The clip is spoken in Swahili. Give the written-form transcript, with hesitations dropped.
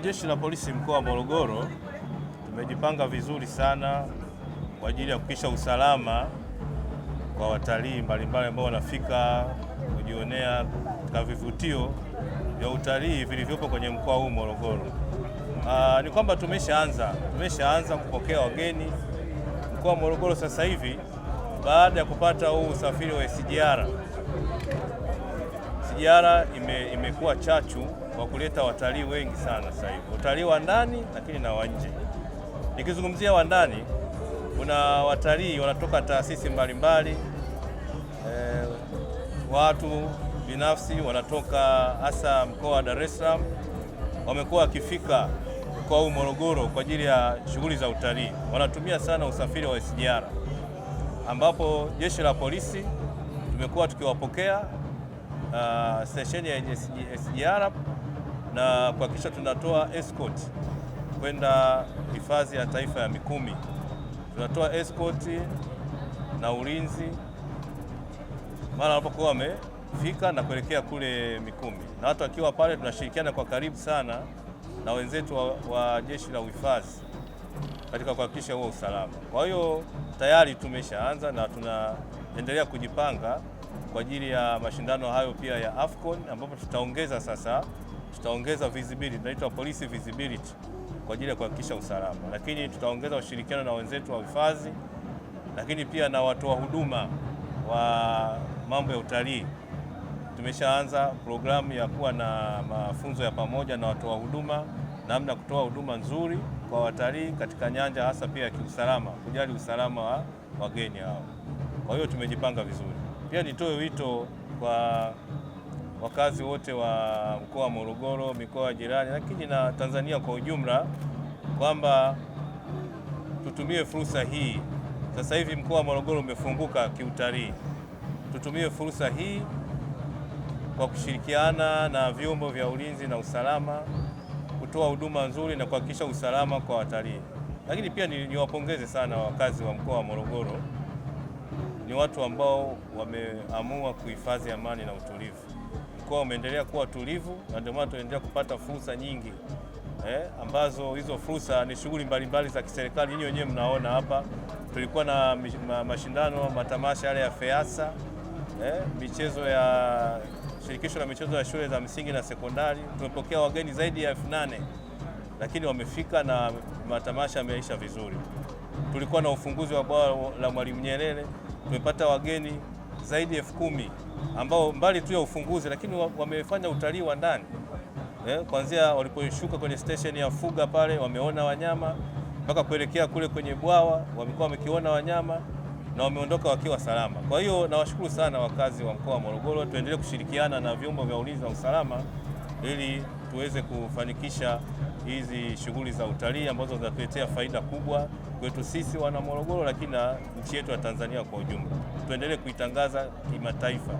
Jeshi la Polisi mkoa wa Morogoro tumejipanga vizuri sana kwa ajili ya kuhakikisha usalama kwa watalii mbalimbali ambao wanafika kujionea katika vivutio vya utalii vilivyopo kwenye mkoa huu Morogoro. Ni kwamba tumeshaanza kupokea wageni mkoa wa Morogoro sasa hivi baada ya kupata huu usafiri wa SGR. SGR imekuwa chachu wa kuleta watalii wengi sana sasa hivi, utalii wa ndani lakini na wa nje. Nikizungumzia wa ndani, kuna watalii wanatoka taasisi mbalimbali, watu binafsi wanatoka hasa mkoa wa Dar es Salaam, wamekuwa wakifika mkoa huu Morogoro kwa ajili ya shughuli za utalii. Wanatumia sana usafiri wa SGR, ambapo jeshi la polisi tumekuwa tukiwapokea stesheni ya SGR na kuhakikisha tunatoa escort kwenda hifadhi ya taifa ya Mikumi. Tunatoa escort na ulinzi mara wanapokuwa wamefika na kuelekea kule Mikumi, na watu wakiwa pale tunashirikiana kwa karibu sana na wenzetu wa jeshi la uhifadhi katika kuhakikisha huo usalama. Kwa hiyo tayari tumeshaanza na tunaendelea kujipanga kwa ajili ya mashindano hayo pia ya AFCON, ambapo tutaongeza visibility, tunaitwa police visibility kwa ajili ya kuhakikisha usalama, lakini tutaongeza ushirikiano na wenzetu wa hifadhi, lakini pia na watoa huduma wa mambo ya utalii. Tumeshaanza programu ya kuwa na mafunzo ya pamoja na watoa huduma, namna ya kutoa huduma nzuri kwa watalii katika nyanja hasa pia ya kiusalama, kujali usalama wa wageni hao. Kwa hiyo tumejipanga vizuri. Pia nitoe wito kwa wakazi wote wa mkoa wa Morogoro, mikoa jirani, lakini na Tanzania kwa ujumla, kwamba tutumie fursa hii. Sasa hivi mkoa wa Morogoro umefunguka kiutalii. Tutumie fursa hii kwa kushirikiana na vyombo vya ulinzi na usalama kutoa huduma nzuri na kuhakikisha usalama kwa watalii. Lakini pia niwapongeze sana wakazi wa mkoa wa Morogoro. Ni watu ambao wameamua kuhifadhi amani na utulivu. Mkoa umeendelea kuwa tulivu na ndio maana tunaendelea kupata fursa nyingi ambazo hizo fursa ni shughuli mbalimbali za kiserikali. Ninyi wenyewe mnaona hapa tulikuwa na mashindano, matamasha yale ya FEASA, michezo ya shirikisho la michezo ya shule za msingi na sekondari. Tumepokea wageni zaidi ya 8,000 lakini wamefika na matamasha yameisha vizuri. Tulikuwa na ufunguzi wa bwawa la Mwalimu Nyerere, tumepata wageni zaidi ya 10,000 ambao mbali tu ya ufunguzi lakini wamefanya utalii wa ndani. Kuanzia waliposhuka kwenye station ya Fuga pale wameona wanyama mpaka kuelekea kule kwenye bwawa wamekuwa wamekiona wanyama na wameondoka wakiwa salama. Kwa hiyo nawashukuru sana wakazi wa mkoa wa Morogoro, tuendelee kushirikiana na vyombo vya ulinzi na usalama ili tuweze kufanikisha hizi shughuli za utalii ambazo zinatuletea faida kubwa kwetu sisi wana Morogoro, lakini na nchi yetu ya Tanzania kwa ujumla. Tuendelee kuitangaza kimataifa.